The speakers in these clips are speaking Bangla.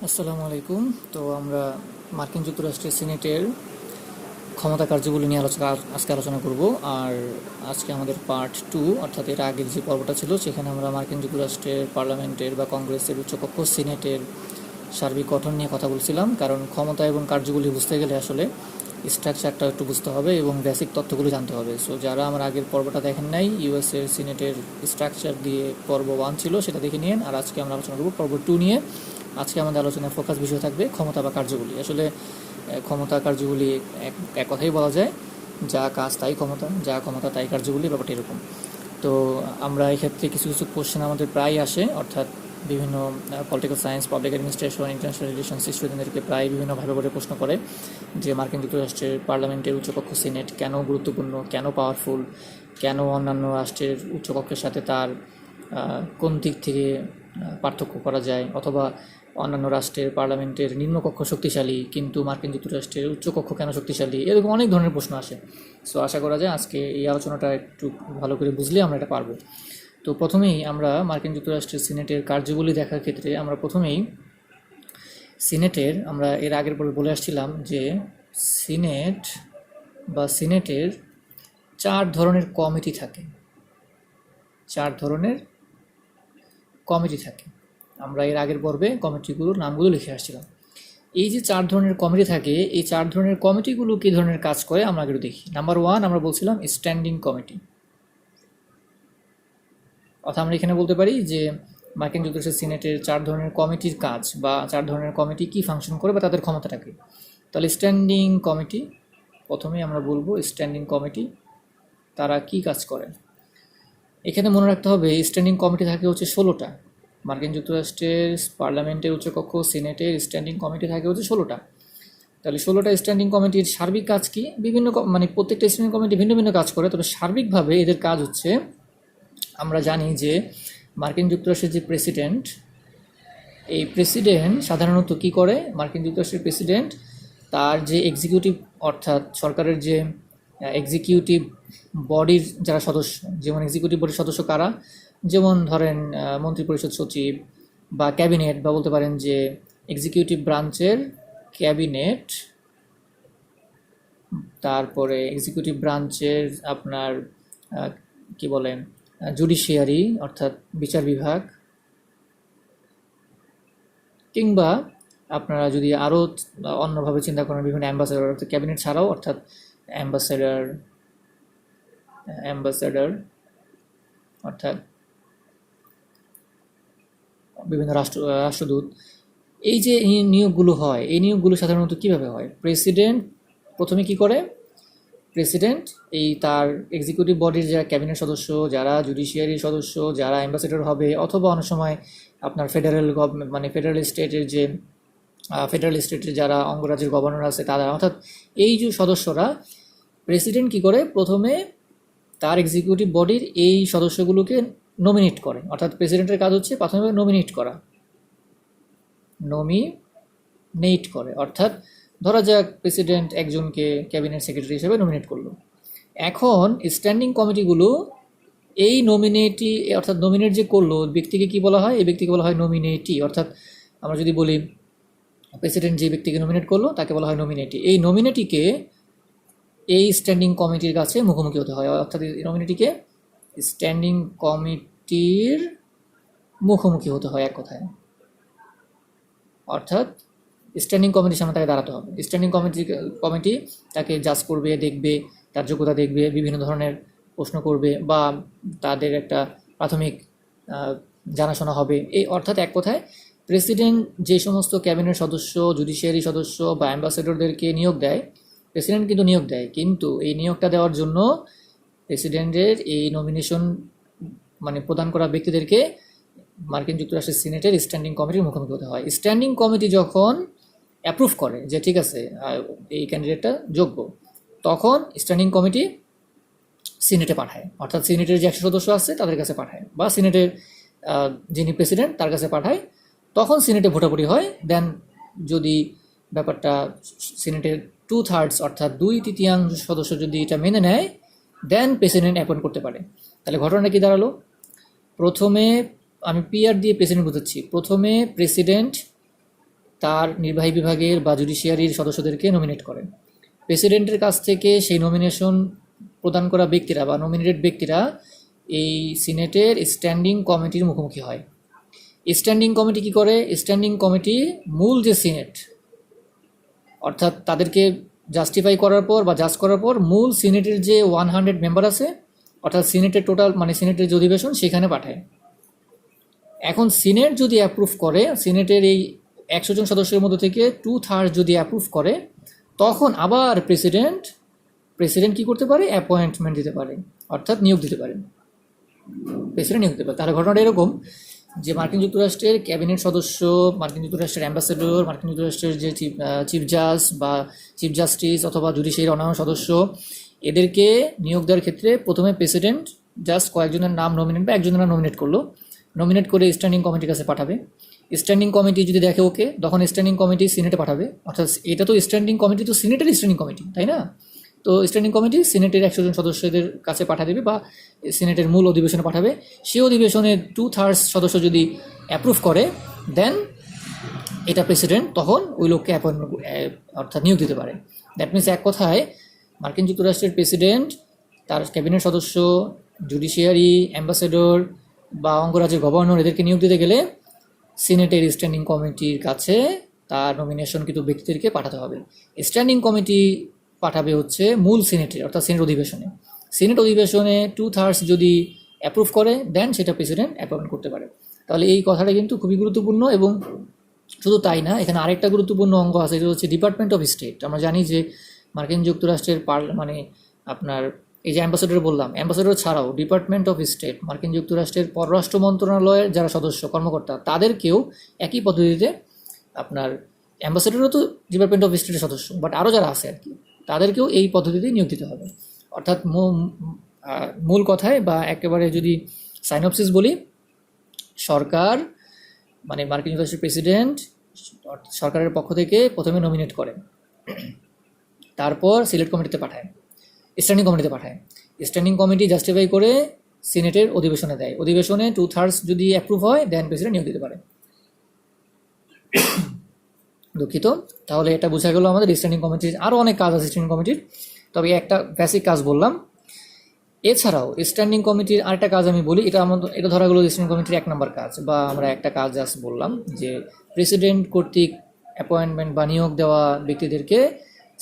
আসসালামু আলাইকুম। তো আমরা মার্কিন যুক্তরাষ্ট্রের সিনেটের ক্ষমতা কার্যগুলি নিয়ে আজকে আলোচনা করব। আর আজকে আমাদের পার্ট 2, অর্থাৎ এর আগের যে পর্বটা ছিল সেখানে আমরা মার্কিন যুক্তরাষ্ট্রের পার্লামেন্টের বা কংগ্রেসের উচ্চকক্ষ সিনেটের সার্বিক গঠন নিয়ে কথা বলছিলাম। কারণ ক্ষমতা এবং কার্যগুলি বুঝতে গেলে আসলে স্ট্রাকচারটা একটু বুঝতে হবে এবং বেসিক তথ্যগুলি জানতে হবে। সো যারা আমার আগের পর্বটা দেখেন নাই, ইউএসের সিনেটের স্ট্রাকচার দিয়ে পর্ব 1 ছিল, সেটা দেখে নিন। আর আজকে আমরা আলোচনা করব পর্ব 2 নিয়ে। আজকে আমাদের আলোচনার ফোকাস বিষয় থাকবে ক্ষমতা বা কার্যগুলি। আসলে ক্ষমতা কার্যগুলি এক কথাই বলা যায়, যা কাজ তাই ক্ষমতা, যা ক্ষমতা তাই কার্যগুলি, ব্যাপারটা এরকম। তো আমরা এক্ষেত্রে কিছু কিছু কোশ্চেন আমাদের প্রায় আসে, অর্থাৎ বিভিন্ন political science, public administration, international relations স্টুডেন্টদেরকে প্রায় বিভিন্নভাবে করে প্রশ্ন করে যে মার্কিন যুক্তরাষ্ট্রের পার্লামেন্টের উচ্চকক্ষ সিনেট কেন গুরুত্বপূর্ণ, কেন পাওয়ারফুল, কেন অন্যান্য রাষ্ট্রের উচ্চকক্ষের সাথে তার কোন দিক থেকে পার্থক্য করা যায়, অথবা অন্যান্য রাষ্ট্রের পার্লামেন্টের নিম্নকক্ষ শক্তিশালী কিন্তু মার্কিন যুক্তরাষ্ট্রের উচ্চকক্ষ কেন শক্তিশালী, এরকম অনেক ধরনের প্রশ্ন আসে। সো আশা করা যায় আজকে এই আলোচনাটা একটু ভালো করে বুঝলে আমরা এটা পারবো। তো প্রথমেই আমরা মার্কিন যুক্তরাষ্ট্রের সিনেটের কার্যগুলি দেখার ক্ষেত্রে আমরা এর আগের পরে বলে আসছিলাম যে সিনেট বা সিনেটের 4 ধরনের কমিটি থাকে। 4 ধরনের কমিটি থাকে। আমরা এর আগের পর্বে কমিটিগুলোর নামগুলো লিখে আসছিলাম। এই যে 4 ধরনের কমিটি থাকে, এই 4 ধরনের কমিটিগুলো কী ধরনের কাজ করে আমরা আগে দেখি। নাম্বার 1 আমরা বলছিলাম স্ট্যান্ডিং কমিটি। অর্থাৎ আমরা এখানে বলতে পারি যে মার্কিন যুক্তরাষ্ট্রের সিনেটের 4 ধরনের কমিটির কাজ বা 4 ধরনের কমিটি কী ফাংশন করে বা তাদের ক্ষমতাটাকে। তাহলে স্ট্যান্ডিং কমিটি, প্রথমেই আমরা বলবো স্ট্যান্ডিং কমিটি তারা কি কাজ করে। এখানে মনে রাখতে হবে স্ট্যান্ডিং কমিটি থাকে হচ্ছে 16টা। মার্কিন যুক্তরাষ্ট্রের পার্লামেন্টের উচ্চকক্ষ সিনেটের স্ট্যান্ডিং কমিটি থাকে হচ্ছে 16টা। তাহলে 16টা স্ট্যান্ডিং কমিটির সার্বিক কাজ কি? বিভিন্ন মানে প্রত্যেকটা স্ট্যান্ডিং কমিটি ভিন্ন ভিন্ন কাজ করে, তবে সার্বিকভাবে এদের কাজ হচ্ছে, আমরা জানি যে মার্কিন যুক্তরাষ্ট্রের যে প্রেসিডেন্ট, এই প্রেসিডেন্ট সাধারণত কি করে? মার্কিন যুক্তরাষ্ট্রের প্রেসিডেন্ট তার যে এক্সিকিউটিভ, অর্থাৎ সরকারের যে এক্সিকিউটিভ বডির যারা সদস্য, যেমন এক্সিকিউটিভ বডির সদস্য কারা, যেমন ধরেন মন্ত্রিপরিষদ সচিব বা ক্যাবিনেট, বা বলতে পারেন যে এক্সিকিউটিভ ব্রাঞ্চের ক্যাবিনেট, তারপরে এক্সিকিউটিভ ব্রাঞ্চের আপনার কি বলেন জুডিশিয়ারি অর্থাৎ বিচার বিভাগ, কিংবা আপনারা যদি আরও অন্যভাবে চিন্তা করেন বিভিন্ন অ্যাম্বাসেডর, অর্থাৎ ক্যাবিনেট ছাড়াও, অর্থাৎ অ্যাম্বাসেডর অ্যাম্বাসেডর অর্থাৎ বিভিন্ন রাষ্ট্রদূত। এই যে নিয়োগগুলো হয়, এই নিয়োগগুলো সাধারণত কীভাবে হয়? প্রেসিডেন্ট প্রথমে কি করে? প্রেসিডেন্ট এই তার এক্সিকিউটিভ বডির যারা ক্যাবিনেট সদস্য, যারা জুডিশিয়ারির সদস্য, যারা অ্যাম্বাসেডর হবে, অথবা অনেক সময় আপনার ফেডারেল গভর্নমেন্ট মানে ফেডারেল স্টেটের যারা অঙ্গরাজ্যের গভর্নর আছে তারা, অর্থাৎ এই যে সদস্যরা, প্রেসিডেন্ট কি করে? প্রথমে তার এক্সিকিউটিভ বডির এই সদস্যগুলোকে নমিনেট করে। অর্থাৎ প্রেসিডেন্টের কাজ হচ্ছে প্রাথমিকভাবে নমিনেট করে। অর্থাৎ ধরা যাক প্রেসিডেন্ট একজনকে ক্যাবিনেট সেক্রেটারি হিসেবে নমিনেট করলো। এখন স্ট্যান্ডিং কমিটিগুলো এই নমিনেটি, অর্থাৎ নমিনেট যে করলো ব্যক্তিকে কি বলা হয়? এই ব্যক্তিকে বলা হয় নমিনেটি। অর্থাৎ আমরা যদি বলি প্রেসিডেন্ট যে ব্যক্তিকে নমিনেট করলো তাকে বলা হয় নমিনেটি। এই নমিনেটিকে এই স্ট্যান্ডিং কমিটির কাছে মুখোমুখি হতে হয়, অর্থাৎ এই নমিনেটিকে স্ট্যান্ডিং কমিটির মুখোমুখি হতে হয় এক কথায়। অর্থাৎ স্ট্যান্ডিং কমিটির সামনে তাকে দাঁড়াতে হবে। স্ট্যান্ডিং কমিটি তাকে জাজ করবে, দেখবে, তার যোগ্যতা দেখবে, বিভিন্ন ধরনের প্রশ্ন করবে, বা তাদের একটা প্রাথমিক জানাশোনা হবে। এই অর্থাৎ এক কথায় প্রেসিডেন্ট যে সমস্ত ক্যাবিনেট সদস্য, জুডিশিয়ারি সদস্য বা অ্যাম্বাসেডরদেরকে নিয়োগ দেয়, প্রেসিডেন্ট কিন্তু নিয়োগ দেয়, কিন্তু এই নিয়োগটা দেওয়ার জন্য প্রেসিডেন্টের এই নমিনেশন মানে প্রদান করা ব্যক্তিদেরকে মার্কিন যুক্তরাষ্ট্রের সিনেটের স্ট্যান্ডিং কমিটির মুখোমুখি হতে হয়। স্ট্যান্ডিং কমিটি যখন অ্যাপ্রুভ করে যে ঠিক আছে এই ক্যান্ডিডেটটা যোগ্য, তখন স্ট্যান্ডিং কমিটি সিনেটে পাঠায়, অর্থাৎ সিনেটের যে 100 সদস্য আছে তাদের কাছে পাঠায়, বা সিনেটের যিনি প্রেসিডেন্ট তার কাছে পাঠায়। তখন সিনেটে ভোটাভুটি হয়। দেন যদি ব্যাপারটা সিনেটের 2/3 অর্থাৎ 2/3 সদস্য যদি এটা মেনে নেয়, দেন প্রেসিডেন্ট অ্যাপয়েন্ট করতে পারে। তাহলে ঘটনাটা কি দাঁড়ালো? প্রথমে আমি পিআর দিয়ে প্রেসিডেন্ট বোঝাচ্ছি। প্রথমে প্রেসিডেন্ট তার নির্বাহী বিভাগের বা জুডিশিয়ারির সদস্যদেরকে নমিনেট করেন। প্রেসিডেন্টের কাছ থেকে সেই নমিনেশন প্রদান করা ব্যক্তিরা বা নমিনেটেড ব্যক্তিরা এই সিনেটের স্ট্যান্ডিং কমিটির মুখোমুখি হয়। স্ট্যান্ডিং কমিটি কি করে? স্ট্যান্ডিং কমিটি মূল যে সিনেট, অর্থাৎ তাদেরকে জাস্টিফাই করার পর বা জাজ করার পর মূল সিনেটের যে 100 মেম্বার আছে, অর্থাৎ সিনেটের টোটাল মানে সিনেটের যে অধিবেশন সেখানে পাঠায়। এখন সিনেট যদি অ্যাপ্রুভ করে, সিনেটের এই 100 জন সদস্যের মধ্যে থেকে 2/3 যদি অ্যাপ্রুভ করে, তখন আবার প্রেসিডেন্ট কি করতে পারে? অ্যাপয়েন্টমেন্ট দিতে পারে, অর্থাৎ নিয়োগ দিতে পারে। প্রেসিডেন্ট নিয়োগ দিতে পারে। তাহলে ঘটনাটা এরকম যে মার্কিন যুক্তরাষ্ট্রের ক্যাবিনেট সদস্য, মার্কিন যুক্তরাষ্ট্রের অ্যাম্বাসেডর, মার্কিন যুক্তরাষ্ট্রের যে চিফ জাজ বা চিফ জাস্টিস অথবা জুডিশিয়ারির অন্যান্য সদস্য, এদেরকে নিয়োগ দেওয়ার ক্ষেত্রে প্রথমে প্রেসিডেন্ট জাস্ট কয়েকজনের নাম নমিনেট বা একজনের নাম নমিনেট করলো, নমিনেট করে স্ট্যান্ডিং কমিটির কাছে পাঠাবে। স্ট্যান্ডিং কমিটি যদি দেখে ওকে, তখন স্ট্যান্ডিং কমিটি সিনেটে পাঠাবে। অর্থাৎ এটা তো স্ট্যান্ডিং কমিটি, তো সিনেটের স্ট্যান্ডিং কমিটি, তাই না? তো স্ট্যান্ডিং কমিটি সিনেটের 100 জন সদস্যদের কাছে পাঠা দেবে বা সিনেটের মূল অধিবেশনে পাঠাবে। সেই অধিবেশনে 2/3 সদস্য যদি অ্যাপ্রুভ করে, দেন এটা প্রেসিডেন্ট তখন ওই লোককে অ্যাপয়েন্টমেন্ট অর্থাৎ নিয়োগ দিতে পারে। দ্যাট মিনস এক কথায় মার্কিন যুক্তরাষ্ট্রের প্রেসিডেন্ট তার ক্যাবিনেট সদস্য, জুডিশিয়ারি, অ্যাম্বাসেডর বা অঙ্গরাজ্যের গভর্নর এদেরকে নিয়োগ দিতে গেলে সিনেটের স্ট্যান্ডিং কমিটির কাছে তার নমিনেশনকৃত ব্যক্তিদেরকে পাঠাতে হবে। স্ট্যান্ডিং কমিটি পাঠাবে হচ্ছে মূল সিনেটের অর্থাৎ সিনেট অধিবেশনে। সিনেট অধিবেশনে 2/3 যদি অ্যাপ্রুভ করে, দেন সেটা প্রেসিডেন্ট অ্যাপয়েন্ট করতে পারে। তাহলে এই কথাটা কিন্তু খুবই গুরুত্বপূর্ণ। এবং শুধু তাই না, এখানে আরেকটা গুরুত্বপূর্ণ অঙ্গ আছে, এটা হচ্ছে ডিপার্টমেন্ট অফ স্টেট। আমরা জানি যে মার্কিন যুক্তরাষ্ট্রের মানে আপনার এই যে অ্যাম্বাসেডর বললাম, অ্যাম্বাসেডর ছাড়াও ডিপার্টমেন্ট অফ স্টেট, মার্কিন যুক্তরাষ্ট্রের পররাষ্ট্র মন্ত্রণালয়ের যারা সদস্য কর্মকর্তা, তাদেরকেও একই পদ্ধতিতে আপনার অ্যাম্বাসেডরও তো ডিপার্টমেন্ট অফ স্টেটের সদস্য, বাট আরও যারা আছে আর কি, তাদেরকেও এই পদ্ধতিতেই নিয়োগ দিতে হবে। অর্থাৎ মূল কথায় বা একেবারে যদি সাইনপসিস বলি, সরকার মানে মার্কিন যুক্তরাষ্ট্রের প্রেসিডেন্ট সরকারের পক্ষ থেকে প্রথমে নমিনেট করেন, তারপর সিলেক্ট কমিটিতে পাঠায়, স্ট্যান্ডিং কমিটিতে পাঠায়। স্ট্যান্ডিং কমিটি জাস্টিফাই করে সিনেটের অধিবেশনে দেয়। অধিবেশনে 2/3 যদি অ্যাপ্রুভ হয়, দেন প্রেসিডেন্ট নিয়োগ দিতে পারে। দুঃখিত। তাহলে এটা বোঝা গেল আমাদের স্ট্যান্ডিং কমিটির আরও অনেক কাজ আছে স্ট্যান্ডিং কমিটির, তবে একটা বেসিক কাজ বললাম। এছাড়াও স্ট্যান্ডিং কমিটির আরেকটা কাজ আমি বলি, এটা ধরা গেলো স্ট্যান্ডিং কমিটির 1 নম্বর কাজ, বা আমরা একটা কাজ জাস্ট বললাম যে প্রেসিডেন্ট কর্তৃক অ্যাপয়েন্টমেন্ট বা নিয়োগ দেওয়া ব্যক্তিদেরকে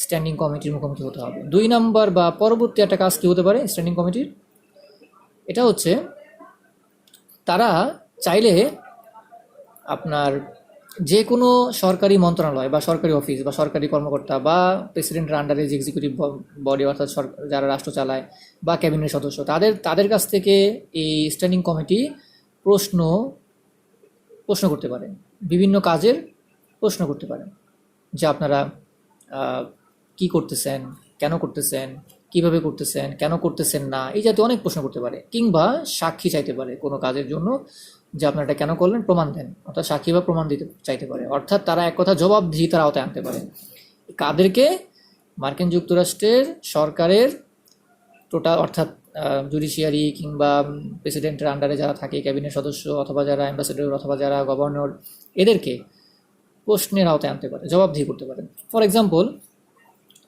স্ট্যান্ডিং কমিটির মুখোমুখি হতে হবে। 2 নম্বর বা পরবর্তী একটা কাজ কী হতে পারে স্ট্যান্ডিং কমিটির? এটা হচ্ছে তারা চাইলে আপনার যে কোনো সরকারি মন্ত্রণালয় বা সরকারি অফিস বা সরকারি কর্মকর্তা বা প্রেসিডেন্টের আন্ডারে যে এক্সিকিউটিভ বডি অর্থাৎ যারা রাষ্ট্র চালায় বা ক্যাবিনেট সদস্য, তাদের কাছ থেকে এই স্ট্যান্ডিং কমিটি প্রশ্ন করতে পারে, বিভিন্ন কাজের প্রশ্ন করতে পারে, যে আপনারা কি করতেছেন, কেন করতেছেন, কিভাবে করতেছেন, কেন করতেছেন না, এই জাতীয় অনেক প্রশ্ন করতে পারে। কিংবা সাক্ষী চাইতে পারে কোনো কাজের জন্য, যে আপনারা এটা কেন করলেন, প্রমাণ দেন, অর্থাৎ সাক্ষী বা প্রমাণ দিতে চাইতে পারে। অর্থাৎ তারা এক কথা জবাবদিহিতার আওতায় আনতে পারে। কাদেরকে? মার্কিন যুক্তরাষ্ট্রের সরকারের টোটাল অর্থাৎ জুডিশিয়ারি কিংবা প্রেসিডেন্টের আন্ডারে যারা থাকে, ক্যাবিনেট সদস্য অথবা যারা অ্যাম্বাসেডর অথবা যারা গভর্নর, এদেরকে প্রশ্নের আওতায় আনতে পারে, জবাবদিহি করতে পারে। ফর এক্সাম্পল,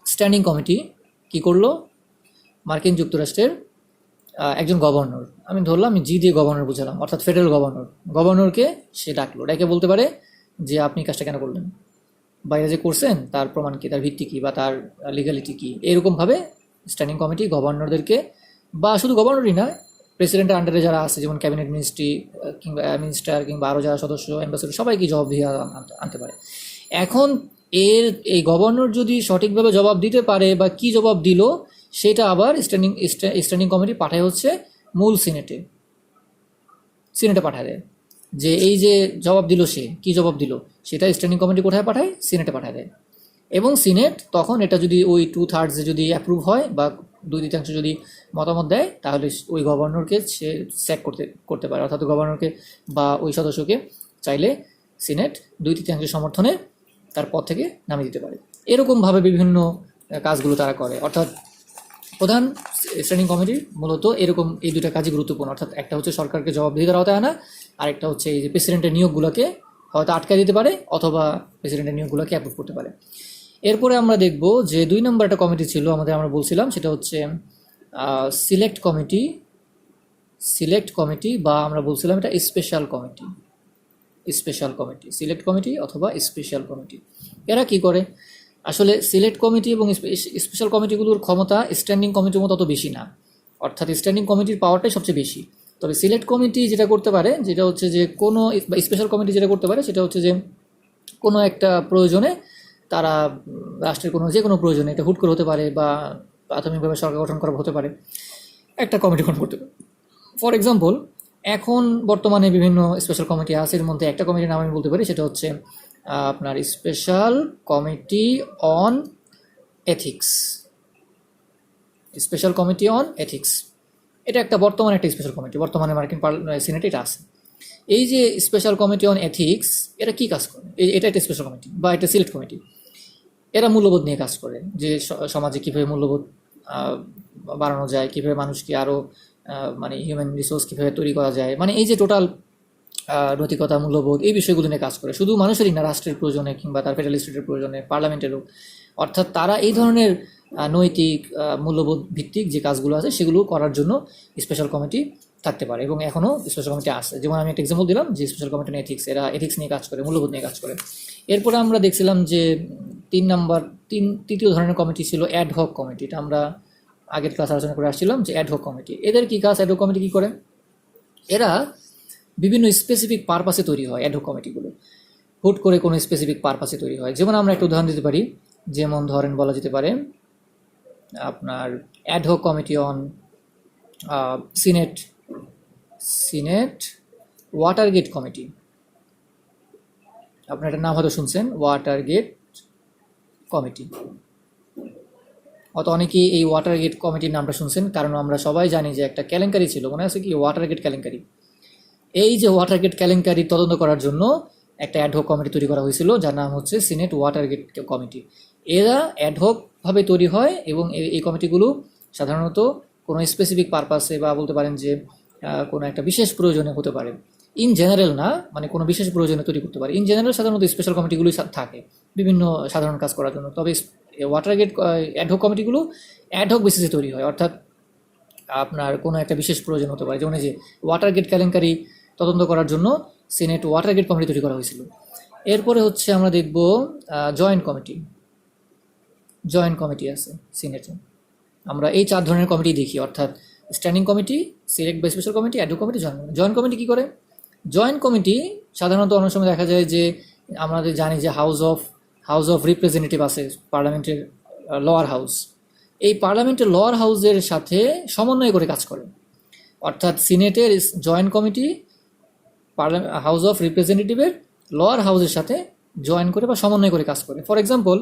স্ট্যান্ডিং কমিটি কি করলো? মার্কিন যুক্তরাষ্ট্রের একজন গভর্নর, আমি ধরলাম জি দিয়ে গভর্নর বুঝালাম, অর্থাৎ ফেডারেল গভর্নরকে সে ডাকলো, ডেকে বলতে পারে যে আপনি কাজটা কেন করলেন, বাইরে যে করছেন তার প্রমাণ কি, তার ভিত্তি কী বা তার লিগালিটি কী। এরকমভাবে স্ট্যান্ডিং কমিটি গভর্নরদেরকে, বা শুধু গভর্নরই না, প্রেসিডেন্টের আন্ডারে যারা আছে যেমন ক্যাবিনেট মিনিস্ট্রি কিংবা মিনিস্টার কিংবা আরও যারা সদস্য, অ্যাম্বাসেডর, সবাইকে জবাবদিহি আনতে পারে। এখন এই গভর্নর যদি সঠিকভাবে জবাব দিতে পারে বা কি জবাব দিল, সেটা আবার স্ট্যান্ডিং কমিটি পাঠায় হচ্ছে মূল সিনেটে পাঠায় দেয়, যে এই যে জবাব দিল সে কি জবাব দিল, সেটা স্ট্যান্ডিং কমিটি কোথায় পাঠায়? সিনেটে পাঠায় দেয়। এবং সিনেট তখন এটা যদি ওই 2/3 যদি অ্যাপ্রুভ হয় বা 2/3 যদি মতামত দেয়, তাহলে ওই গভর্নরকে সে স্যাক করতে পারে, অর্থাৎ গভর্নরকে বা ওই সদস্যকে চাইলে সিনেট 2/3 সমর্থনে তার পদ থেকে নামিয়ে দিতে পারে। এরকমভাবে বিভিন্ন কাজগুলো তারা করে। অর্থাৎ প্রধান স্ট্যান্ডিং কমিটি মূলত এরকম এই 2টা কাজই গুরুত্বপূর্ণ। অর্থাৎ একটা হচ্ছে সরকারকে জবাবদিহিতার আওতায় আনা, আরেকটা হচ্ছে এই যে প্রেসিডেন্টের নিয়োগগুলোকে হয়তো আটকায় দিতে পারে অথবা প্রেসিডেন্টের নিয়োগগুলোকে অ্যাপ্রুভ করতে পারে। এরপরে আমরা দেখব যে 2 নম্বর একটা কমিটি ছিল আমাদের, আমরা বলছিলাম সেটা হচ্ছে সিলেক্ট কমিটি বা আমরা বলছিলাম এটা স্পেশাল কমিটি সিলেক্ট কমিটি অথবা স্পেশাল কমিটি। এরা কি করে? আসলে সিলেক্ট কমিটি এবং স্পেশাল কমিটিগুলোর ক্ষমতা স্ট্যান্ডিং কমিটির মতো অত বেশি না, অর্থাৎ স্ট্যান্ডিং কমিটির পাওয়ারটাই সবচেয়ে বেশি। তবে সিলেক্ট কমিটি যেটা করতে পারে যেটা হচ্ছে যে কোনো, বা স্পেশাল কমিটি যেটা করতে পারে সেটা হচ্ছে যে কোনো একটা প্রয়োজনে তারা রাষ্ট্রের যে কোনো প্রয়োজনে, এটা হুট করে হতে পারে বা প্রাথমিকভাবে সরকার গঠন করা হতে পারে, একটা কমিটি গঠন করতে পারে। ফর এক্সাম্পল, এখন বর্তমানে বিভিন্ন স্পেশাল কমিটি আছে, এর মধ্যে একটা কমিটির নাম আমি বলতে পারি, সেটা হচ্ছে আপনার স্পেশাল কমিটি অন এথিক্স। এটা একটা বর্তমানে একটা স্পেশাল কমিটি, বর্তমানে মার্কিন সিনেটে এটা আছে। এই যে স্পেশাল কমিটি অন এথিক্স, এরা কি কাজ করে? এটা একটা স্পেশাল কমিটি বা এটা সিলেক্ট কমিটি। এরা মূল্যবোধ নিয়ে কাজ করে, যে সমাজে কীভাবে মূল্যবোধ বাড়ানো যায়, কীভাবে মানুষকে আরও মানে হিউম্যান রিসোর্স কীভাবে তৈরি করা যায়, মানে এই যে টোটাল নৈতিকতা, মূল্যবোধ, এই বিষয়গুলো নিয়ে কাজ করে। শুধু মানুষেরই না, রাষ্ট্রের প্রয়োজনে কিংবা তার ফেডারেল স্টেটের প্রয়োজনে, পার্লামেন্টেরও। অর্থাৎ তারা এই ধরনের নৈতিক মূল্যবোধ ভিত্তিক যে কাজগুলো আছে সেগুলো করার জন্য স্পেশাল কমিটি থাকতে পারে, এবং এখনও স্পেশাল কমিটি আছে। যেমন আমি একটা এক্সাম্পল দিলাম যে স্পেশাল কমিটি অন এথিক্স, এরা এথিক্স নিয়ে কাজ করে, মূল্যবোধ নিয়ে কাজ করে। এরপরে আমরা দেখছিলাম যে তৃতীয় ধরনের কমিটি ছিল অ্যাডহক কমিটি। এটা আমরা আগের ক্লাস আলোচনা করে আসছিলাম যে অ্যাডহক কমিটি, এদের কি কাজ? অ্যাডহক কমিটি কী করে? এরা বিভিন্ন স্পেসিফিক পারপাসে তৈরি হয়। অ্যাডহক কমিটিগুলো হুট করে কোনো স্পেসিফিক পারপাসে তৈরি হয়। যেমন আমরা একটা উদাহরণ দিতে পারি, যেমন ধরেন বলা যেতে পারে আপনার ad hoc committee on senate Watergate committee. আপনার এটার নাম হয়তো শুনছেন, ওয়াটারগেট কমিটি। অনেকেই এই ওয়াটারগেট কমিটির নামটা শুনছেন, কারণ আমরা সবাই জানি যে একটা কেলেঙ্কারি ছিল, মনে আছে কি? ওয়াটারগেট কেলেঙ্কারি। এই যে ওয়াটারগেট কেলেঙ্কারি তদন্ত করার জন্য একটা অ্যাডহক কমিটি তৈরি করা হয়েছিল, যার নাম হচ্ছে সিনেট ওয়াটারগেট কমিটি। এরা অ্যাডহকভাবে তৈরি হয়, এবং এই কমিটিগুলো সাধারণত কোনো স্পেসিফিক পারপাসে বা বলতে পারেন যে কোনো একটা বিশেষ প্রয়োজনে হতে পারে। ইন জেনারেল না, মানে কোনো বিশেষ প্রয়োজনে তৈরি করতে পারে। ইন জেনারেল সাধারণত স্পেশাল কমিটিগুলোই থাকে বিভিন্ন সাধারণ কাজ করার জন্য। তবে ওয়াটারগেট অ্যাডহক কমিটিগুলো অ্যাডহক বেসিসে তৈরি হয়, অর্থাৎ আপনার কোনো একটা বিশেষ প্রয়োজন হতে পারে। যেমন যে ওয়াটারগেট কেলেঙ্কারি তদন্ত করার জন্য সিনেট ওয়াটারগেট কমিটি তৈরি করা হয়েছিল। এরপরে হচ্ছে আমরা দেখব জয়েন্ট কমিটি আছে সিনেটে। আমরা এই 4 ধরনের কমিটি দেখি, অর্থাৎ স্ট্যান্ডিং কমিটি, সিলেক্ট বা special committee, ad hoc committee, joint committee. কী করে জয়েন্ট কমিটি? সাধারণত অনেক সময় দেখা যায় যে আমাদের জানি যে হাউস অফ রিপ্রেজেন্টেটিভ আছে, পার্লামেন্টের লোয়ার হাউস। এই পার্লামেন্টের লোয়ার হাউসের সাথে সমন্বয় করে কাজ করে, অর্থাৎ সিনেটের জয়েন্ট কমিটি হাউস অফ রিপ্রেজেন্টেটিভের লোয়ার হাউসের সাথে জয়েন করে বা সমন্বয় করে কাজ করে। ফর এক্সাম্পল,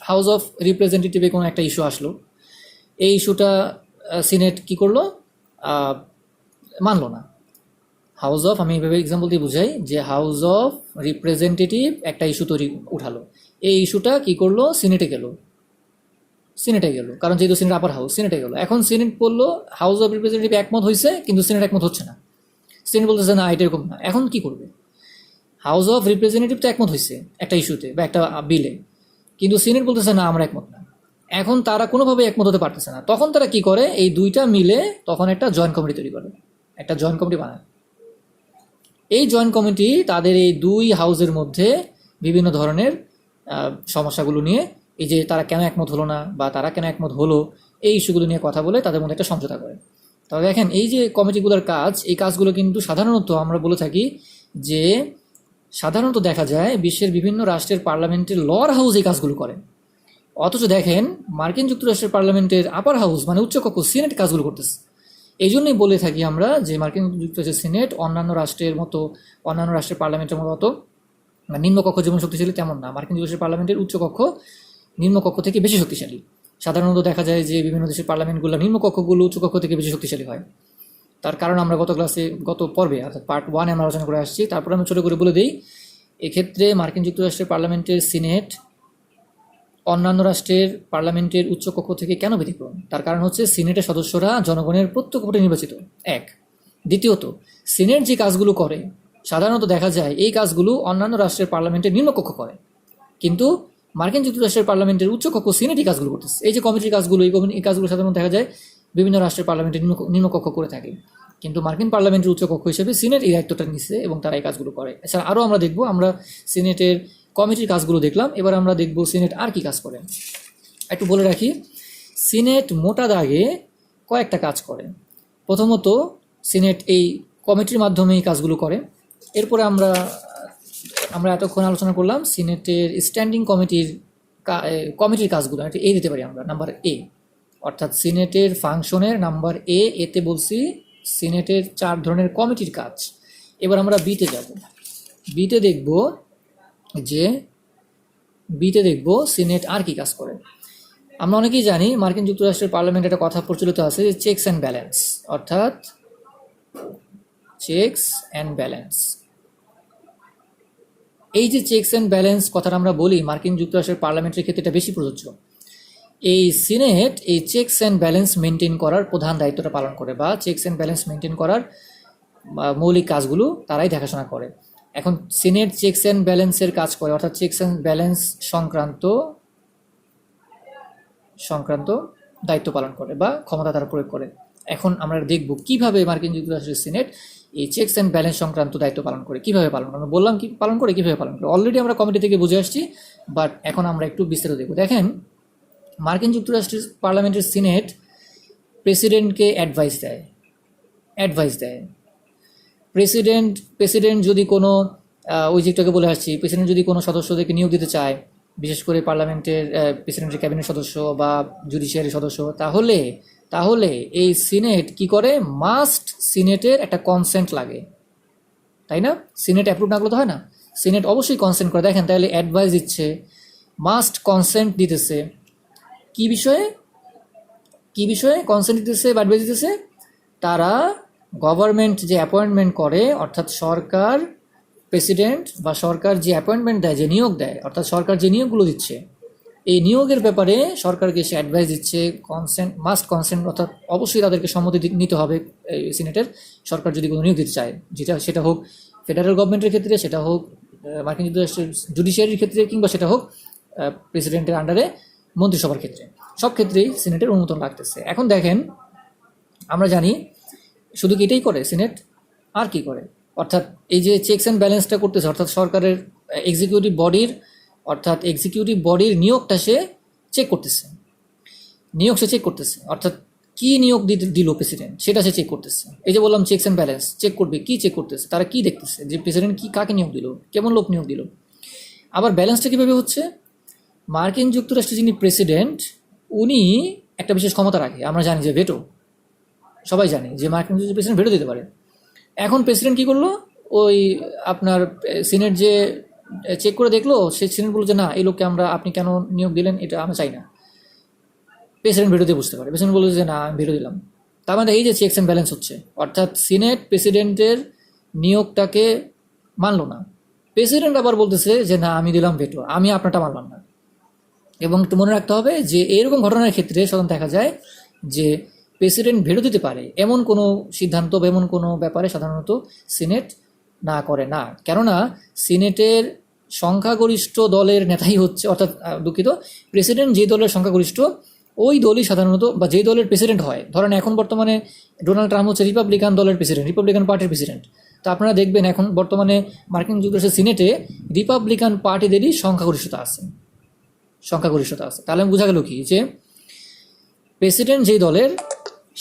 হাউস অফ রিপ্রেজেন্টেটিভে কোনো একটা ইস্যু আসলো, এই ইস্যুটা সিনেট কী করলো? মানলো না। আমি এইভাবে এক্সাম্পল দিয়ে বুঝাই যে হাউস অফ রিপ্রেজেন্টেটিভ একটা ইস্যু উঠালো, এই ইস্যুটা কী করলো? সিনেটে গেল, কারণ যেহেতু সিনেট আপার হাউস, সিনেটে গেল। এখন সিনেট বললো, হাউস অফ রিপ্রেজেন্টেটিভ একমত হয়েছে কিন্তু সিনেট একমত হচ্ছে না। সিনেট বলতেছে না, এটা এরকম না। এখন কি করবে? হাউস অফ রিপ্রেজেন্টেটিভ তো একমত হয়েছে একটা ইস্যুতে বা একটা বিলে, কিন্তু সিনেট বলতেছে না, আমরা একমত না। এখন তারা কোনোভাবে একমত হতে পারতেছে না। তখন তারা কি করে? এই দুইটা মিলে তখন একটা জয়েন্ট কমিটি তৈরি করে, একটা জয়েন্ট কমিটি বানায়। এই জয়েন্ট কমিটি তাদের এই 2 হাউসের মধ্যে বিভিন্ন ধরনের সমস্যাগুলো নিয়ে, এই যে তারা কেন একমত হলো না বা তারা কেন একমত হলো, এই ইস্যুগুলো নিয়ে কথা বলে তাদের মধ্যে একটা সমঝোতা করে। তবে দেখেন, এই যে কমিটিগুলোর কাজ, এই কাজগুলো কিন্তু সাধারণত আমরা বলে থাকি যে সাধারণত দেখা যায় বিশ্বের বিভিন্ন রাষ্ট্রের পার্লামেন্টের লোয়ার হাউস এই কাজগুলো করে। অথচ দেখেন মার্কিন যুক্তরাষ্ট্রের পার্লামেন্টের আপার হাউস মানে উচ্চকক্ষ সিনেট কাজগুলো করতেছে। এই জন্যই বলে থাকি আমরা যে মার্কিন যুক্তরাষ্ট্রের সিনেট অন্যান্য রাষ্ট্রের পার্লামেন্টের মতো নিম্নকক্ষ যেমন শক্তিশালী তেমন না। মার্কিন যুক্তরাষ্ট্রের পার্লামেন্টের উচ্চকক্ষ নিম্নকক্ষ থেকে বেশি শক্তিশালী। সাধারণত দেখা যায় যে বিভিন্ন দেশের পার্লামেন্টগুলো নিম্নকক্ষগুলো উচ্চকক্ষ থেকে বেশি শক্তিশালী হয়। তার কারণ আমরা গত পর্বে অর্থাৎ পার্ট 1 আমরা আলোচনা করে আসছি। তারপর আমি ছোটো করে বলে দিই, এক্ষেত্রে মার্কিন যুক্তরাষ্ট্রের পার্লামেন্টের সিনেট অন্যান্য রাষ্ট্রের পার্লামেন্টের উচ্চকক্ষ থেকে কেন ব্যতিক্রম? তার কারণ হচ্ছে সিনেটের সদস্যরা জনগণের প্রত্যক্ষ ভোটে নির্বাচিত, এক। দ্বিতীয়ত, সিনেট যে কাজগুলো করে সাধারণত দেখা যায় এই কাজগুলো অন্যান্য রাষ্ট্রের পার্লামেন্টের নিম্নকক্ষ করে, কিন্তু মার্কিন যুক্তরাষ্ট্রের পার্লামেন্টের উচ্চকক্ষ সিনেট এই কাজগুলো করতেছে। এই যে কমিটির কাজগুলো, এই কাজগুলো সাধারণত দেখা যায় বিভিন্ন রাষ্ট্রের পার্লামেন্টের নিম্নকক্ষ করে থাকে, কিন্তু মার্কিন পার্লামেন্টের উচ্চকক্ষ হিসেবে সিনেট এই দায়িত্বটা নিচ্ছে এবং তারা এই কাজগুলো করে। এছাড়া আরও আমরা দেখব, আমরা সিনেটের কমিটির কাজগুলো দেখলাম, এবার আমরা দেখব সিনেট আর কি কাজ করে। একটু বলে রাখি, সিনেট মোটা দাগে কয়েকটা কাজ করে। প্রথমত সিনেট এই কমিটির মাধ্যমে এই কাজগুলো করে। এরপরে আমরা এতক্ষণ আলোচনা করলাম সিনেটের স্ট্যান্ডিং কমিটির কাজগুলো। এটা এ দিতে পারি আমরা, নাম্বার এ, অর্থাৎ সিনেটের ফাংশনের নাম্বার এতে বলছি সিনেটের 4 ধরনের কমিটির কাজ। এবার আমরা বিতে যাব। বিতে দেখব সিনেট আর কি কাজ করে। আমরা অনেকেই জানি মার্কিন যুক্তরাষ্ট্রের পার্লামেন্টে একটা কথা প্রচলিত আছে যে চেকস অ্যান্ড ব্যালেন্স, অর্থাৎ চেকস অ্যান্ড ব্যালেন্স। এই যে চেকস অ্যান্ড ব্যালেন্স কথাটা আমরা বলি, মার্কিন যুক্তরাষ্ট্রের পার্লামেন্টের ক্ষেত্রে এটা বেশি প্রযোজ্য। এই সিনেট এই চেকস অ্যান্ড ব্যালেন্স মেনটেন করার প্রধান দায়িত্বটা পালন করে, বা চেকস অ্যান্ড ব্যালেন্স মেনটেন করার মৌলিক কাজগুলো তারাই দেখাশোনা করে। এখন সিনেট চেকস অ্যান্ড ব্যালেন্সের কাজ করে, অর্থাৎ চেকস অ্যান্ড ব্যালেন্স সংক্রান্ত দায়িত্ব পালন করে বা ক্ষমতা তারা প্রয়োগ করে। এখন আমরা দেখব কিভাবে মার্কিন যুক্তরাষ্ট্রের সিনেট এই চেকস অ্যান্ড ব্যালেন্স সংক্রান্ত দায়িত্ব পালন করে, কিভাবে পালন করে। আমরা বললাম কি পালন করে, কিভাবে পালন করে অলরেডি আমরা কমিটি থেকে বুঝে আসছি, বাট এখন আমরা একটু বিস্তারিত দেখব। দেখেন, মার্কিন যুক্তরাষ্ট্রের পার্লামেন্টের সিনেট প্রেসিডেন্টকে অ্যাডভাইস দেয়। প্রেসিডেন্ট যদি কোনো ওই যেটাকে বলে আসছি, প্রেসিডেন্ট যদি কোনো সদস্যদেরকে নিয়োগ দিতে চায়, বিশেষ করে পার্লামেন্টের প্রেসিডেন্টের ক্যাবিনেট সদস্য বা জুডিশিয়ারি সদস্য, তাহলে এই সিনেট কি করে, মাস্ট সিনেটের একটা কনসেন্ট লাগে, তাই না? সিনেট অ্যাপ্রুভ না করলে তো হয় না, সিনেট অবশ্যই কনসেন্ট করে। দেখেন, তাহলে অ্যাডভাইস দিচ্ছে, মাস্ট কনসেন্ট দিতেছে। কি বিষয়ে কনসেন্ট দিতেছে বা অ্যাডভাইস দিতেছে? তারা গভর্নমেন্ট যে অ্যাপয়েন্টমেন্ট করে, অর্থাৎ সরকার, প্রেসিডেন্ট বা সরকার যে অ্যাপয়েন্টমেন্ট দেয়, যে নিয়োগ দেয়, অর্থাৎ সরকার যে নিয়োগগুলো দিচ্ছে, এই নিয়োগের ব্যাপারে সরকারকে সে অ্যাডভাইস দিচ্ছে। মাস্ট কনসেন্ট, অর্থাৎ অবশ্যই তাদেরকে সম্মতি নিতে হবে সিনেটের, সরকার যদি কোনো নিয়োগ দিতে চায়, সেটা হোক ফেডারেল গভর্নমেন্টের ক্ষেত্রে, সেটা হোক মার্কিন যুক্তরাষ্ট্রের জুডিশিয়ারির ক্ষেত্রে, কিংবা সেটা হোক প্রেসিডেন্টের আন্ডারে মন্ত্রিসভার ক্ষেত্রে, সব ক্ষেত্রেই সিনেটের অনুমোদন লাগতেছে। এখন দেখেন, আমরা জানি শুধু কি এটাই করে সিনেট, আর কি করে? অর্থাৎ এই যে চেকস অ্যান্ড ব্যালেন্সটা করতেছে, অর্থাৎ সরকারের এক্সিকিউটিভ বডির নিয়োগটা সে চেক করতেছে, অর্থাৎ কি নিয়োগ দিল প্রেসিডেন্ট সেটা সে চেক করতেছে। এই যে বললাম চেকস অ্যান্ড ব্যালেন্স, চেক করবে, কি চেক করতেছে, তারা কি দেখতেছে, যে প্রেসিডেন্ট কাকে নিয়োগ দিল, কেমন লোক নিয়োগ দিল। আবার ব্যালেন্সটা কীভাবে হচ্ছে? মার্কিন যুক্তরাষ্ট্রের যিনি প্রেসিডেন্ট, উনি একটা বিশেষ ক্ষমতা রাখে। আমরা জানি যে ভেটো, সবাই জানি যে মার্কিন যুক্তরাষ্ট্রের প্রেসিডেন্ট ভেটো দিতে পারে। এখন প্রেসিডেন্ট কী করলো, ওই আপনার সিনেট যে চেক করে দেখলো, সেই সিনেট বললো যে না, এই লোককে আপনি কেন নিয়োগ দিলেন, এটা আমরা চাই না। প্রেসিডেন্ট ভেটো দিয়ে বুঝতে পারে, প্রেসিডেন্ট বললো যে না, আমি ভেটো দিলাম। তার মানে এই যে চেকস অ্যান্ড ব্যালেন্স হচ্ছে, অর্থাৎ সিনেট প্রেসিডেন্টের নিয়োগটাকে মানলো না, প্রেসিডেন্ট আবার বলতেছে যে না, আমি দিলাম ভেটো, আমি আপনারটা মানলাম না। এবং একটু মনে রাখতে হবে যে এরকম ঘটনার ক্ষেত্রে সাধারণত দেখা যায় যে প্রেসিডেন্ট ভেটো দিতে পারে এমন কোনো সিদ্ধান্ত বা এমন কোনো ব্যাপারে সাধারণত সিনেট না করে না। কেননা সিনেটের সংখ্যাগরিষ্ঠ দলের নেতাই হচ্ছে, অর্থাৎ দুঃখিত, প্রেসিডেন্ট যে দলের সংখ্যাগরিষ্ঠ, ওই দলই সাধারণত, বা যেই দলের প্রেসিডেন্ট হয়, ধরেন এখন বর্তমানে ডোনাল্ড ট্রাম্প হচ্ছে রিপাবলিকান দলের প্রেসিডেন্ট, রিপাবলিকান পার্টির প্রেসিডেন্ট। তো আপনারা দেখবেন এখন বর্তমানে মার্কিন যুক্তরাষ্ট্রের সিনেটে রিপাবলিকান পার্টিদেরই সংখ্যাগরিষ্ঠতা আছে। তাহলে বোঝা গেল কি, যে প্রেসিডেন্ট যেই দলের,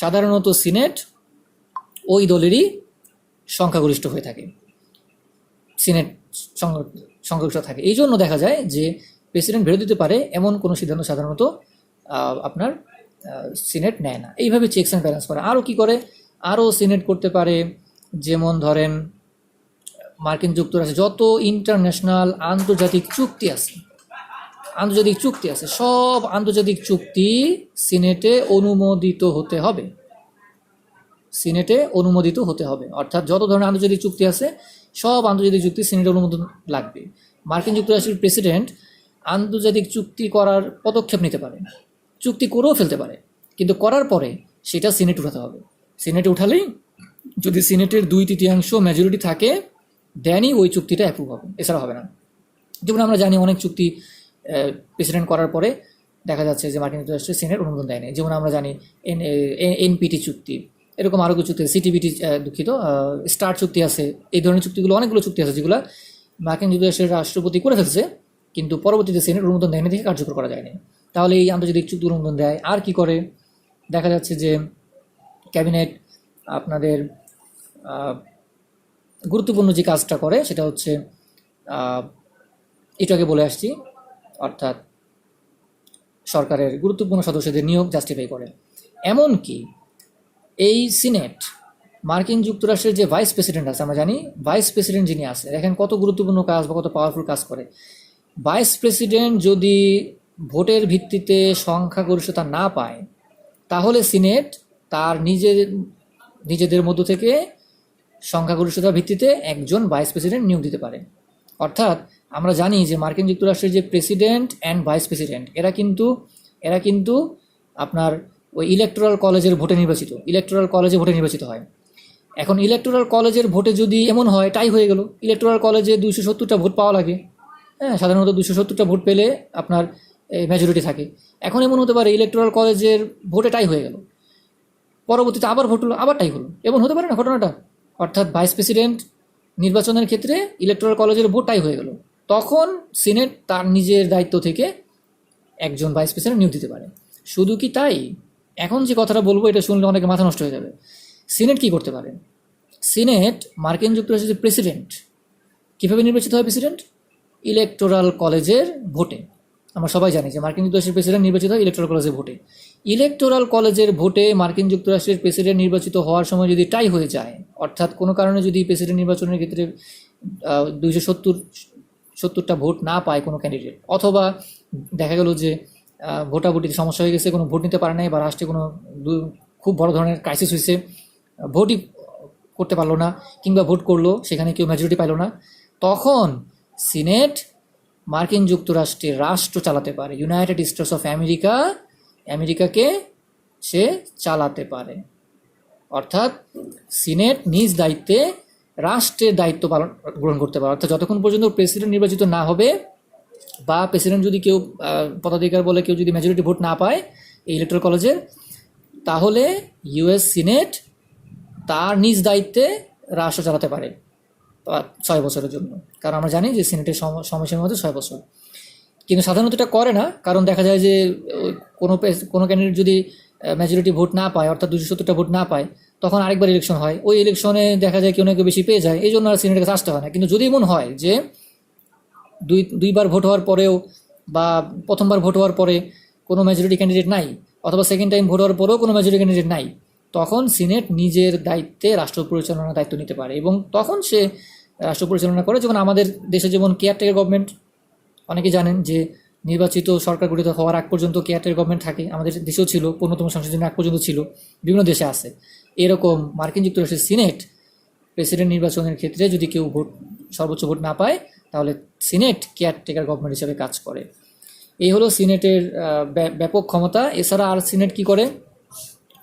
সাধারণত সিনেট ওই দলেরই সংখ্যাগরিষ্ঠ হয়ে থাকে, সিনেট সংখ্যাগরিষ্ঠ থাকে। এই জন্য দেখা যায় যে প্রেসিডেন্ট ভেটো দিতে পারে এমন কোনো সিদ্ধান্ত সাধারণত আপনার সিনেট নেয় না। এইভাবে চেকস অ্যান্ড ব্যালেন্স করে। আরও কি করে? আরও সিনেট করতে পারে, যেমন মার্কিন যুক্তরাষ্ট্রে যত ইন্টারন্যাশনাল আন্তর্জাতিক চুক্তি আছে, সব আন্তর্জাতিক চুক্তি সিনেটে অনুমোদিত হতে হবে। অর্থাৎ যত ধরনের আন্তর্জাতিক চুক্তি আছে, সব আন্তর্জাতিক চুক্তি সিনেটে অনুমোদন লাগবে। মার্কিন যুক্তরাষ্ট্রের প্রেসিডেন্ট আন্তর্জাতিক চুক্তি করার পদক্ষেপ নিতে পারে, চুক্তি করেও ফেলতে পারে, কিন্তু করার পরে সেটা সিনেট উঠাতে হবে। সিনেটে উঠালেই, যদি সিনেটের 2/3 মেজরিটি থাকে, দেনই ওই চুক্তিটা অ্যাপ্রুভ হবে, এছাড়া হবে না। যেমন আমরা জানি অনেক চুক্তি প্রেসিডেন্ট করার পরে দেখা যাচ্ছে যে মার্কিন যুক্তরাষ্ট্রের সিনেট অনুমোদন দেয়নি। যেমন আমরা জানি এনপিটি চুক্তি, এরকম আরও কিছু চুক্তি, সিটিবিটি দুঃখিত, স্টার চুক্তি আছে। এই ধরনের চুক্তিগুলো, অনেকগুলো চুক্তি আছে যেগুলো মার্কিন যুক্তরাষ্ট্রের রাষ্ট্রপতি করে ফেলছে, কিন্তু পরবর্তীতে সিনেট অনুমোদন দেয়নি থেকে কার্যকর করা যায়নি। তাহলে এই আন্তর্জাতিক চুক্তি অনুমোদন দেয় আর কি করে? দেখা যাচ্ছে যে ক্যাবিনেট আপনাদের গুরুত্বপূর্ণ যে কাজটা করে সেটা হচ্ছে একটু আগে বলে আসছি, অর্থাৎ সরকারের গুরুত্বপূর্ণ সদস্যদের নিয়োগ জাস্টিফাই করে। এমনকি এই সিনেট মার্কিন যুক্তরাষ্ট্রের যে ভাইস প্রেসিডেন্ট আছে, আমরা জানি ভাইস প্রেসিডেন্ট যিনি আছে, দেখেন কত গুরুত্বপূর্ণ কাজ বা কত পাওয়ারফুল কাজ করে। ভাইস প্রেসিডেন্ট যদি ভোটের ভিত্তিতে সংখ্যাগরিষ্ঠতা না পায়, তাহলে সিনেট তার নিজেদের মধ্য থেকে সংখ্যাগরিষ্ঠতার ভিত্তিতে একজন ভাইস প্রেসিডেন্ট নিয়োগ দিতে পারে। অর্থাৎ আমরা জানি যে মার্কিন যুক্তরাষ্ট্রের যে প্রেসিডেন্ট অ্যান্ড ভাইস প্রেসিডেন্ট এরা কিন্তু আপনার ওই ইলেকটোরাল কলেজের ভোটে নির্বাচিত হয়। এখন ইলেকটোরাল কলেজের ভোটে যদি এমন হয় টাই হয়ে গেল, ইলেকটোরাল কলেজে 270টা ভোট পাওয়া লাগে, হ্যাঁ, সাধারণত 270টা ভোট পেলে আপনার মেজরিটি থাকে। এখন এমন হতে পারে ইলেকটোরাল কলেজের ভোটে টাই হয়ে গেল, পরবর্তীতে আবার ভোট হলো, আবার টাই হলো, এমন হতে পারে না ঘটনাটা? অর্থাৎ ভাইস প্রেসিডেন্ট নির্বাচনের ক্ষেত্রে ইলেকটোরাল কলেজের ভোট টাই হয়ে গেল, তখন সিনেট তার নিজের দায়িত্ব থেকে একজন ভাইস প্রেসিডেন্ট নিয়োগ দিতে পারে। শুধু কি তাই? এখন যে কথাটা বলবো এটা শুনলে অনেকে মাথা নষ্ট হয়ে যাবে। সিনেট কি করতে পারে? সিনেট মার্কিন যুক্তরাষ্ট্রের প্রেসিডেন্ট কীভাবে নির্বাচিত হয়? প্রেসিডেন্ট ইলেকটোরাল কলেজের ভোটে। আমরা সবাই জানি যে মার্কিন যুক্তরাষ্ট্রের প্রেসিডেন্ট নির্বাচিত হয় ইলেকটোরাল কলেজের ভোটে। ইলেকটোরাল কলেজের ভোটে মার্কিন যুক্তরাষ্ট্রের প্রেসিডেন্ট নির্বাচিত হওয়ার সময় যদি টাই হয়ে যায়, অর্থাৎ কোনো কারণে যদি প্রেসিডেন্ট নির্বাচনের ক্ষেত্রে 270টা ভোট না পায় কোনো ক্যান্ডিডেট, অথবা দেখা গেল যে ভোটাভুটিতে সমস্যা হয়ে গেছে, কোনো ভোট নিতে পারে নাই, বা রাষ্ট্রে কোনো খুব বড় ধরনের ক্রাইসিস হয়েছে, ভোটই করতে পারলো না, কিংবা ভোট করলো সেখানে কেউ মেজরিটি পাইল না, তখন সিনেট মার্কিন যুক্তরাষ্ট্রের রাষ্ট্র চালাতে পারে। ইউনাইটেড স্টেটস অফ আমেরিকাকে সে চালাতে পারে। অর্থাৎ সিনেট নিজ দায়িত্বে রাষ্ট্রের দায়িত্ব গ্রহণ করতে পারে। অর্থাৎ যতক্ষণ পর্যন্ত প্রেসিডেন্ট নির্বাচিত না হবে, বা প্রেসিডেন্ট যদি কেউ পদাধিকার বলে কেউ যদি মেজরিটি ভোট না পায় এই ইলেকটোরাল কলেজের, তাহলে ইউএস সিনেট তার নিজ দায়িত্বে রাষ্ট্র চালাতে পারে 6 বছরের জন্য। কারণ আমরা জানি যে সিনেটের সময়সীমার মধ্যে 6 বছর। কিন্তু সাধারণত এটা করে না, কারণ দেখা যায় যে কোনো ক্যান্ডিডেট যদি মেজরিটি ভোট না পায়, অর্থাৎ 270টা ভোট না পায়, তখন আরেকবার ইলেকশন হয়, ওই ইলেকশনে দেখা যায় কেউ না কেউ বেশি পেয়ে যায়, এই জন্য আর সিনেটের কাছে আসতে হয় না। কিন্তু যদি এমন হয় যে দুইবার ভোট হওয়ার পরেও বা প্রথমবার ভোট হওয়ার পরে কোনো মেজরিটি ক্যান্ডিডেট নাই, অথবা সেকেন্ড টাইম ভোট হওয়ার পরেও কোনো মেজরিটি ক্যান্ডিডেট নাই, তখন সিনেট নিজের দায়িত্বে রাষ্ট্র পরিচালনার দায়িত্ব নিতে পারে, এবং তখন সে রাষ্ট্র পরিচালনা করে। যেমন আমাদের দেশে যেমন কেয়ারটেকার গভর্নমেন্ট, অনেকে জানেন যে নির্বাচিত সরকার গঠিত হওয়ার আগ পর্যন্ত কেয়ারটেকার গভর্নমেন্ট থাকে, আমাদের দেশেও ছিল, 15তম সংশোধনের আগ পর্যন্ত ছিল, বিভিন্ন দেশে আছে। এরকম মার্কিন যুক্তরাষ্ট্রের সিনেট প্রেসিডেন্ট নির্বাচনের ক্ষেত্রে যদি কেউ সর্বোচ্চ ভোট না পায়, তাহলে সিনেট কেয়ারটেকার গভর্নমেন্ট হিসেবে কাজ করে। এই হলো সিনেটের ব্যাপক ক্ষমতা। এছাড়া আর সিনেট কি করে,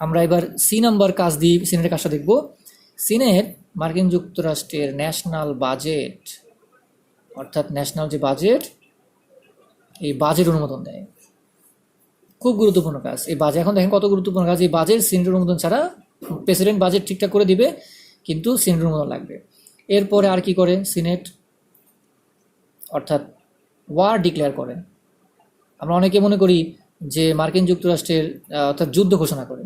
আমরা এবার সি নাম্বার কাজ দিয়ে সিনেটের কাজটা দেখব। সিনেট মার্কিন যুক্তরাষ্ট্রের ন্যাশনাল বাজেট, অর্থাৎ ন্যাশনাল যে বাজেট, এই বাজেট অনুমোদন দেয়। খুব গুরুত্বপূর্ণ কাজ এই বাজেট। এখন দেখেন কত গুরুত্বপূর্ণ কাজ এই বাজেট। সিনেটের অনুমোদন ছাড়া প্রেসিডেন্ট বাজেট ঠিকঠাক করে দিবে, কিন্তু সিনেটের অনুমোদন লাগবে। এরপরে আর কি করে সিনেট, অর্থাৎ ওয়ার ডিক্লেয়ার করে। আমরা অনেকে মনে করি যে মার্কিন যুক্তরাষ্ট্রের অর্থাৎ যুদ্ধ ঘোষণা করে।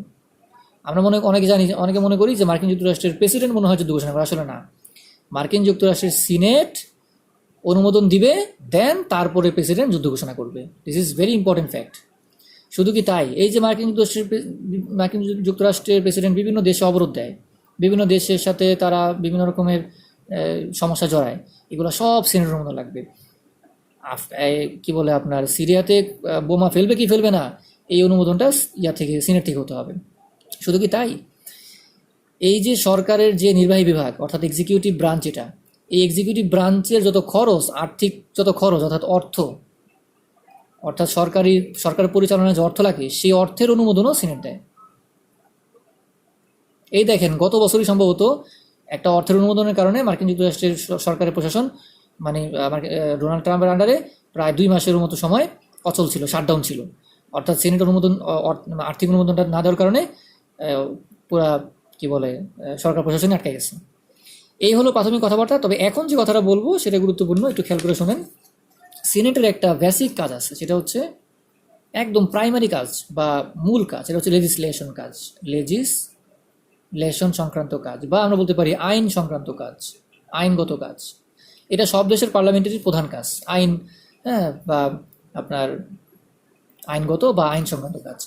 আমরা অনেকে মনে করি যে মার্কিন যুক্তরাষ্ট্রের প্রেসিডেন্ট মনে হয় যুদ্ধ ঘোষণা করে, আসলে না। মার্কিন যুক্তরাষ্ট্রের সিনেট অনুমোদন দিবে, দেন তারপরে প্রেসিডেন্ট যুদ্ধ ঘোষণা করবে। This is very important fact. শুধু কি তাই, এই যে মার্কিন যুক্তরাষ্ট্রের প্রেসিডেন্ট বিভিন্ন দেশে অবরোধ দেয়, বিভিন্ন দেশের সাথে তারা বিভিন্ন রকমের সমস্যা জড়ায়, এগুলো সব সিনেটের অনুমোদন লাগবে। কি বলে আপনার সিরিয়াতে বোমা ফেলবে কি ফেলবে না, এই অনুমোদনটা সিনেট থেকে হতে হবে। শুধু কি তাই, এই যে সরকারের যে নির্বাহী বিভাগ, অর্থাৎ এক্সিকিউটিভ ব্রাঞ্চ, এই এক্সিকিউটিভ ব্রাঞ্চের যত খরচ, আর্থিক যত খরচ, অর্থাৎ সরকার পরিচালনায় যে অর্থ লাগে, সেই অর্থের অনুমোদনও সিনেট দেয়। এই দেখেন গত বছরই সম্ভবত একটা অর্থের অনুমোদনের কারণে মার্কিন যুক্তরাষ্ট্রের সরকারের প্রশাসন মানে ডোনাল্ড ট্রাম্পের আন্ডারে প্রায় 2 মাসের মতো সময় অচল ছিল, শাটডাউন ছিল। অর্থাৎ সিনেট অনুমোদন, আর্থিক অনুমোদনটা না দেওয়ার কারণে পুরা কি বলে সরকার প্রশাসনে আটকে গেছে। এই হলো প্রাথমিক কথাবার্তা। তবে এখন যে কথাটা বলবো সেটা গুরুত্বপূর্ণ, একটু খেয়াল করে শোনেন। সিনেটের একটা বেসিক কাজ আছে, সেটা হচ্ছে একদম প্রাইমারি কাজ বা মূল কাজ, সেটা হচ্ছে লেজিসলেশন কাজ, লেজিসলেশন সংক্রান্ত কাজ, বা আমরা বলতে পারি আইন সংক্রান্ত কাজ, আইনগত কাজ। এটা সব দেশের পার্লামেন্টের প্রধান কাজ, আইন, হ্যাঁ, বা আপনার আইনগত বা আইন সংক্রান্ত কাজ।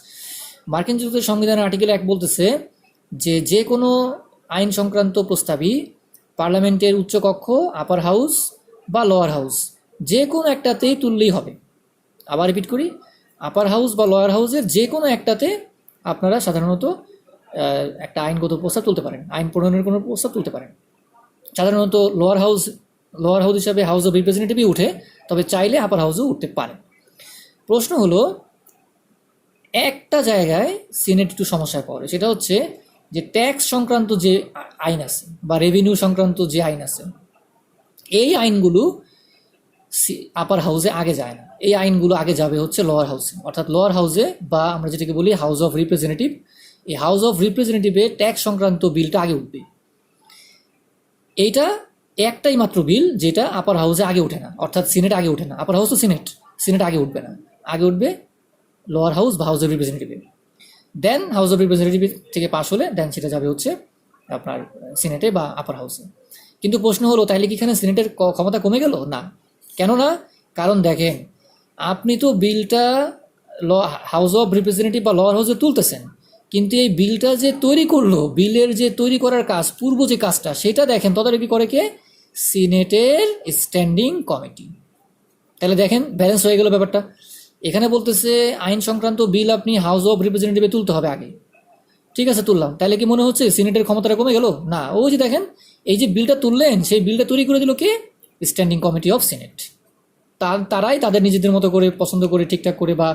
মার্কিন যুক্তরাষ্ট্রের সংবিধানের আর্টিকেল 1 বলতেছে যে কোনো আইন সংক্রান্ত প্রস্তাবই পার্লামেন্টের উচ্চকক্ষ, আপার হাউস বা লোয়ার হাউস যে কোনো একটাতেই তুললেই হবে। আবার রিপিট করি, আপার হাউস বা লোয়ার হাউসের যে কোনো একটাতে আপনারা সাধারণত একটা আইনগত প্রস্তাব তুলতে পারেন, আইন প্রণয়নের কোনো প্রস্তাব তুলতে পারেন। সাধারণত লোয়ার হাউস হিসাবে হাউস অফ রিপ্রেজেন্টেটিভই উঠে, তবে চাইলে আপার হাউসও উঠতে পারে। প্রশ্ন হলো, একটা জায়গায় সিনেট একটু সমস্যায় পড়ে, সেটা হচ্ছে যে ট্যাক্স সংক্রান্ত যে আইন আছে বা রেভিনিউ সংক্রান্ত যে আইন আছে, এই আইনগুলো আপার হাউসে আগে যায় না। এই আইনগুলো আগে যাবে হচ্ছে লোয়ার হাউসে, অর্থাৎ লোয়ার হাউসে বা আমরা যেটাকে বলি হাউস অফ রিপ্রেজেন্টেটিভ। এই হাউস অফ রিপ্রেজেন্টেটিভে ট্যাক্স সংক্রান্ত বিলটা আগে উঠবে। এইটা একটাই মাত্র বিল যেটা আপার হাউসে আগে ওঠে না, অর্থাৎ সিনেট আগে ওঠে না। আপার হাউস তো সিনেট আগে উঠবে না, আগে উঠবে লোয়ার হাউস বা হাউস অফ রিপ্রেজেন্টেটিভে। দেন হাউস অফ রিপ্রেজেন্টেটিভ থেকে পাস হলে দেন সেটা যাবে হচ্ছে আপনার সিনেটে বা আপার হাউসে। কিন্তু প্রশ্ন হলো, তাইলে কি এখানে সিনেটের ক্ষমতা কমে গেল? না। কেন না? কারণ দেখেন, আপনি তো বিলটা হাউস অফ রিপ্রেজেন্টেটিভ বা লোয়ার হাউসে তুলতেছেন, কিন্তু এই বিলটা যে তৈরি করলো, বিলের যে তৈরি করার কাজ, পূর্ব যে কাজটা, সেটা দেখেন তদারকি করে কে? সিনেটের স্ট্যান্ডিং কমিটি। তাহলে দেখেন ব্যালেন্স হয়ে গেল ব্যাপারটা। এখানে বলতেছে আইন সংক্রান্ত বিল আপনি হাউস অফ রিপ্রেজেন্টেটিভে তুলতে হবে আগে, ঠিক আছে, তুললাম। তাহলে কি মনে হচ্ছে সিনেটের ক্ষমতাটা কমে গেল? না। ওই যে দেখেন, এই যে বিলটা তুললেন, সেই বিলটা তৈরি করে দিল কে? Standing committee of Senate. তারাই তাদের নিজেদের মতো করে পছন্দ করে ঠিকঠাক করে বা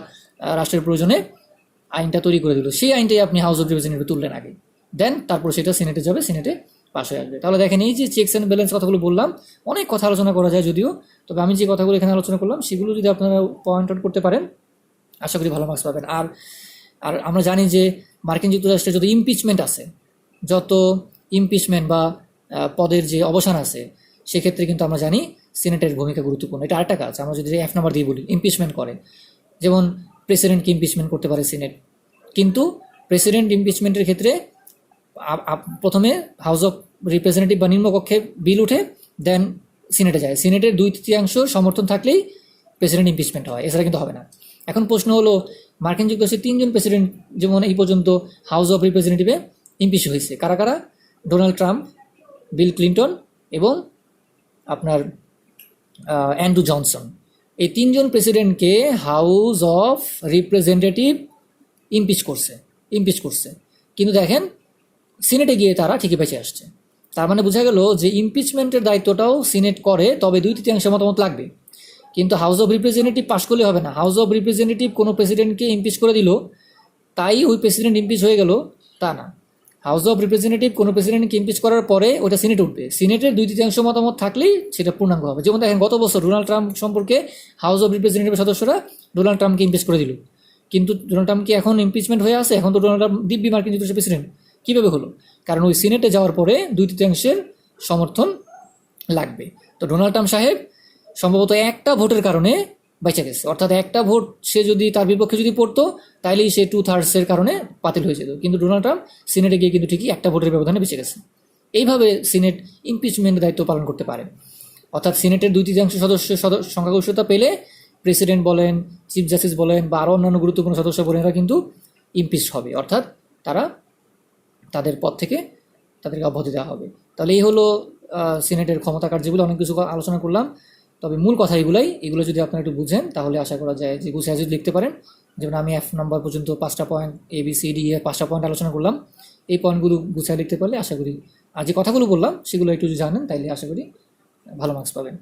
রাষ্ট্রের প্রয়োজনে আইনটা তৈরি করে দিল। সেই আইনটাই আপনি হাউস অফ রিপ্রেজেন্টেটিভে তুললেন আগে, দেন তারপর সেটা সিনেটে যাবে, সিনেটে পাস হয়ে আসবে। তাহলে দেখেন, এই যে চেকস অ্যান্ড ব্যালেন্স কথাগুলো বললাম, অনেক কথা আলোচনা করা যায় যদিও, তবে আমি যে কথাগুলো এখানে আলোচনা করলাম সেগুলো যদি আপনারা পয়েন্ট আউট করতে পারেন, আশা করি ভালো মার্কস পাবেন। আর আমরা জানি যে মার্কিন যুক্তরাষ্ট্রে যত ইমপিচমেন্ট আছে, যত ইমপিচমেন্ট বা পদের যে অবসান আছে, সেক্ষেত্রে কিন্তু আমরা জানি সিনেটের ভূমিকা গুরুত্বপূর্ণ। এটা আরেকটা কাজ, আমরা যদি F নাম্বার দিয়ে বলি, ইমপিচমেন্ট করে। যেমন প্রেসিডেন্টকে ইমপিচমেন্ট করতে পারে সিনেট, কিন্তু প্রেসিডেন্ট ইমপিচমেন্টের ক্ষেত্রে প্রথমে হাউস অফ রিপ্রেজেন্টেটিভ বা নিম্নকক্ষে বিল উঠে, দেন সিনেটে যায়। সিনেটের 2/3 সমর্থন থাকলেই প্রেসিডেন্ট ইমপিচমেন্ট হয়, এছাড়া কিন্তু হবে না। এখন প্রশ্ন হলো, মার্কিন যুক্তরাষ্ট্রের 3জন প্রেসিডেন্ট যেমন এই পর্যন্ত হাউস অফ রিপ্রেজেন্টেটিভে ইমপিচ হয়েছে, কারা কারা? ডোনাল্ড ট্রাম্প, বিল ক্লিন্টন এবং আপনার অ্যান্ড্রু জনসন। এই 3জন প্রেসিডেন্টকে হাউস অফ রিপ্রেজেন্টেটিভ ইমপিচ করছে, কিন্তু দেখেন সিনেটে গিয়ে তারা ঠিকই বেঁচে আসছে। তার মানে বোঝা গেল যে ইমপিচমেন্টের দায়িত্বটাও সিনেট করে, তবে 2/3 মতামত লাগবে। কিন্তু হাউস অফ রিপ্রেজেন্টেটিভ পাশ করলে হবে না। হাউস অফ রিপ্রেজেন্টেটিভ কোনো প্রেসিডেন্টকে ইমপিচ করে দিল, তাই ওই প্রেসিডেন্ট ইমপিচ হয়ে গেল, তা না। হাউস অফ রিপ্রেজেন্টেটিভ কোনো প্রেসিডেন্টকে ইমপিচ করার পরে ওটা সিনেট উঠবে, সিনেটের 2/3 মতামত থাকলেই সেটা পূর্ণাঙ্গ হবে। যেমন দেখেন, গত বছর ডোনাল্ড ট্রাম্প সম্পর্কে হাউস অফ রিপ্রেজেন্টেটিভের সদস্যরা ডোনাল্ড ট্রাম্পকে ইমপিচ করে দিল, কিন্তু ডোনাল্ড ট্রাম্প কি এখন ইমপিচমেন্ট হয়ে আছে? এখন তো ডোনাল্ড ট্রাম্প দিব্যি মার্কিন যুক্তরাষ্ট্রের প্রেসিডেন্ট। কীভাবে হলো? কারণ ওই সিনেটে যাওয়ার পরে 2/3 সমর্থন লাগবে। তো ডোনাল্ড ট্রাম্প সাহেব সম্ভবত একটা ভোটের কারণে বেঁচে গেছে, অর্থাৎ একটা ভোট সে যদি তার বিপক্ষে যদি পড়তো, তাইলেই সে 2/3 কারণে বাতিল হয়ে যেত। কিন্তু ডোনাল্ড ট্রাম্প সিনেটে গিয়ে কিন্তু ঠিকই একটা ভোটের ব্যবধানে বেঁচে গেছে। এইভাবে সিনেট ইমপিচমেন্টের দায়িত্ব পালন করতে পারে, অর্থাৎ সিনেটের 2/3 সদস্য সংখ্যাগরিষ্ঠতা পেলে প্রেসিডেন্ট বলেন, চিফ জাস্টিস বলেন বা আরও অন্যান্য গুরুত্বপূর্ণ সদস্য বলেন, এরা কিন্তু ইমপিচ হবে, অর্থাৎ তারা তাদের পদ থেকে তাদেরকে অব্যাহতি দেওয়া হবে। তাহলে এই হলো সিনেটের ক্ষমতা কার্যগুলো। অনেক কিছু আলোচনা করলাম, তবে মূল কথা এগুলো যদি আপনারা একটু বুঝেন, তাহলে আশা করা যায় যে গুছিয়ে যদি লিখতে পারেন। যেমন আমি F নাম্বার পর্যন্ত 5টা পয়েন্ট ABCD 5টা পয়েন্ট আলোচনা করলাম, এই পয়েন্টগুলো গুছিয়ে লিখতে পারলে আশা করি, আর যে কথাগুলো বললাম সেগুলো একটু জানেন, তাইলে আশা করি ভালো মার্কস পাবেন।